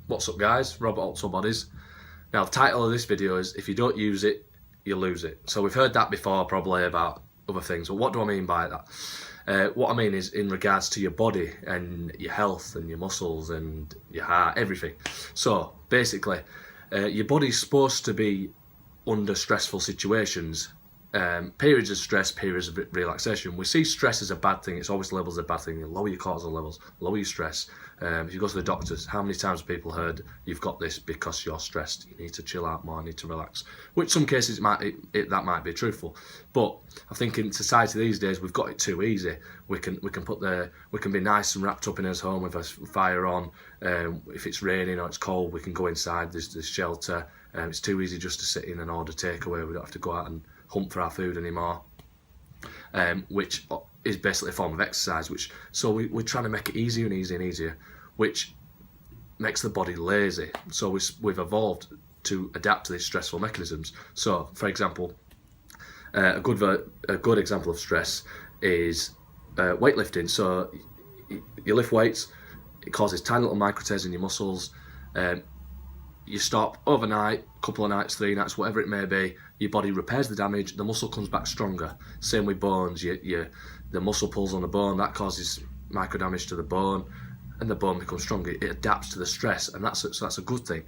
What's up guys, Robert Alto Bodies. Now the title of this video is if you don't use it, you lose it. So we've heard that before probably about other things, but what do I mean by that? What I mean is in regards to your body and your health and your muscles and your heart, everything. So basically, your body's supposed to be under stressful situations, periods of stress, periods of relaxation. We see stress as a bad thing. It's always labelled as a bad thing. You lower your cortisol levels, lower your stress. If you go to the doctors, how many times have people heard you've got this because you're stressed? You need to chill out more, need to relax. Which some cases that might be truthful, but I think in society these days we've got it too easy. We can be nice and wrapped up in his home with a fire on. If it's raining or it's cold, we can go inside. There's shelter. It's too easy just to sit in and order takeaway. We don't have to go out and hunt for our food anymore, which is basically a form of exercise. So we're trying to make it easier and easier and easier, which makes the body lazy. So we've evolved to adapt to these stressful mechanisms. So, for example, a good example of stress is weightlifting. So you lift weights, it causes tiny little micro tears in your muscles. You stop overnight, couple of nights, 3 nights, whatever it may be, your body repairs the damage, the muscle comes back stronger. Same with bones, the muscle pulls on the bone, that causes micro damage to the bone, and the bone becomes stronger. It adapts to the stress, and that's a good thing.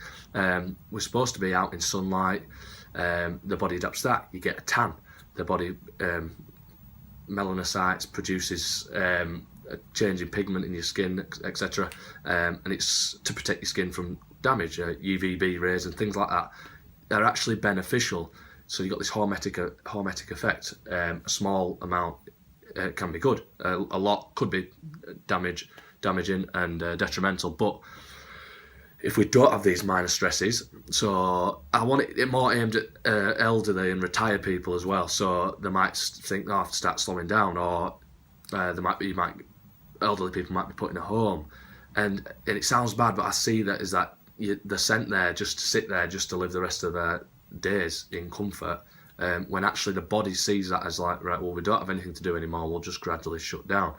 We're supposed to be out in sunlight, the body adapts to that. You get a tan, the body melanocytes, produces a change in pigment in your skin, etc. And it's to protect your skin from damage, UVB rays and things like that. They're actually beneficial. So you've got this hormetic effect. A small amount can be good. A lot could be damaging and detrimental. But if we don't have these minor stresses, so I want it more aimed at elderly and retired people as well. So they might think, oh, I have to start slowing down, or elderly people might be put in a home. And it sounds bad, but I see that as that they're sent there just to sit there, just to live the rest of their days in comfort, when actually the body sees that as like, right, well, we don't have anything to do anymore, we'll just gradually shut down,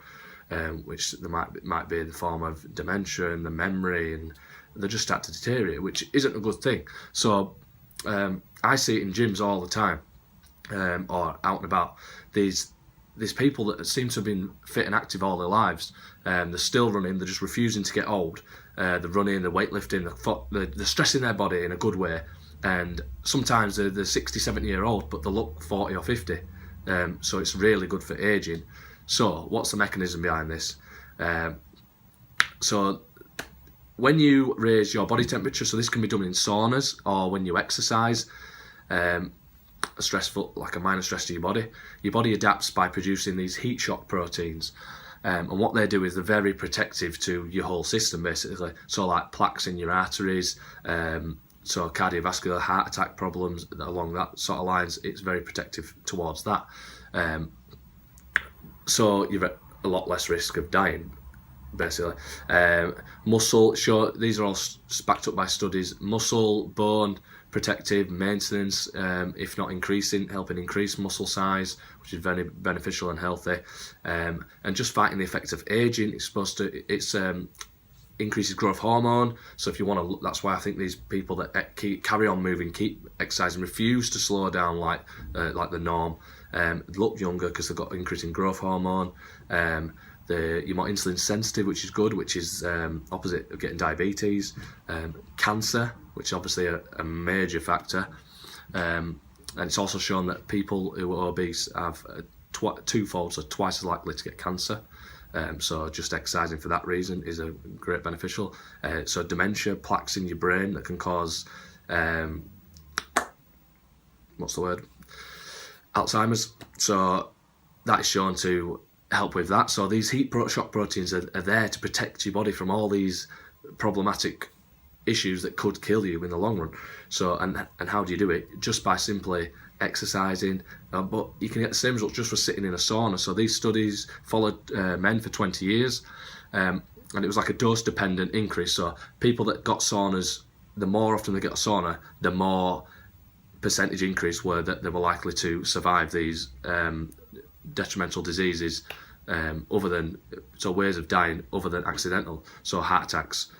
which there might be in the form of dementia and the memory, and they just start to deteriorate, which isn't a good thing. So I see it in gyms all the time, or out and about. These people that seem to have been fit and active all their lives, they're still running, they're just refusing to get old. They're running, they're weightlifting, they're stressing their body in a good way. And sometimes they're 60, 70-year-old, but they look 40 or 50. So it's really good for aging. So what's the mechanism behind this? So when you raise your body temperature, so this can be done in saunas or when you exercise, like a minor stress to your body adapts by producing these heat shock proteins. And what they do is they're very protective to your whole system, basically. So like plaques in your arteries, so cardiovascular, heart attack problems, along that sort of lines, it's very protective towards that. So you've got a lot less risk of dying, basically. Muscle, sure, these are all backed up by studies. Muscle, bone, protective, maintenance, if not increasing, helping increase muscle size, which is very beneficial and healthy. And just fighting the effects of aging. It's increases growth hormone. So if you want to, that's why I think these people that carry on moving, keep exercising, refuse to slow down like the norm, look younger because they've got increasing growth hormone. You're more insulin sensitive, which is good, which is opposite of getting diabetes. Cancer, which is obviously a major factor. And it's also shown that people who are obese have twofold, so twice as likely to get cancer. So just exercising for that reason is a great beneficial. So dementia, plaques in your brain that can cause, Alzheimer's. So that is shown to help with that. So these heat shock proteins are there to protect your body from all these problematic issues that could kill you in the long run. So and how do you do it? Just by simply exercising, but you can get the same results just for sitting in a sauna. So these studies followed men for 20 years, and it was like a dose dependent increase. So people that got saunas, the more often they get a sauna, the more percentage increase were that they were likely to survive these detrimental diseases, ways of dying other than accidental, so heart attacks,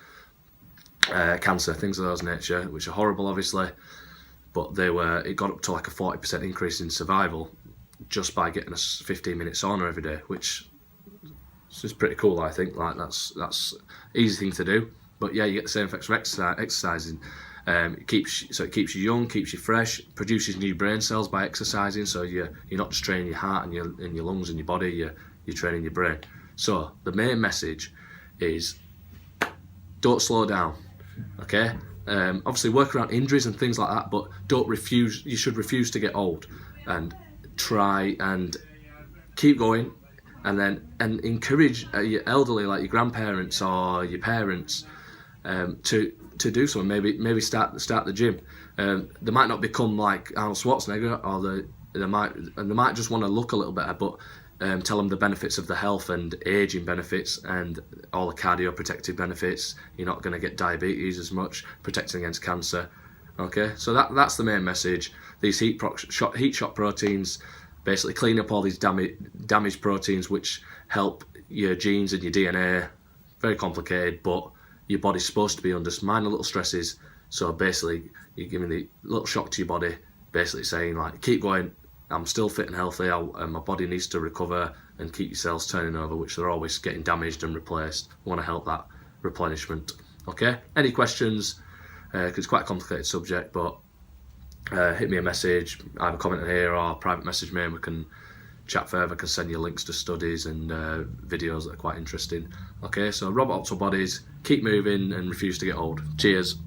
cancer, things of those nature, which are horrible, obviously. But it got up to like a 40% increase in survival just by getting a 15-minute sauna every day, which is pretty cool, I think. Like that's easy thing to do. But yeah, you get the same effects from exercising. It keeps you young, keeps you fresh, produces new brain cells by exercising. So you're not just training your heart and your lungs and your body. You're training your brain. So the main message is don't slow down. Okay. Obviously work around injuries and things like that, but don't refuse. You should refuse to get old, and try and keep going, and encourage your elderly, like your grandparents or your parents, to do so. Maybe start the gym. They might not become like Arnold Schwarzenegger, or they might just want to look a little better, but tell them the benefits of the health and aging benefits and all the cardio protective benefits. You're not going to get diabetes as much, protecting against cancer. Okay, so that's the main message. These heat shock proteins basically clean up all these damaged proteins, which help your genes and your DNA. Very complicated, but your body's supposed to be under minor little stresses. So basically, you're giving the little shock to your body, basically saying like, keep going. I'm still fit and healthy. My body needs to recover and keep your cells turning over, which they're always getting damaged and replaced. We want to help that replenishment. Okay. Any questions? Because it's quite a complicated subject, but hit me a message, either comment here or private message me, and we can chat further. I can send you links to studies and videos that are quite interesting. Okay, so Robot Optimal Bodies, keep moving and refuse to get old. Cheers.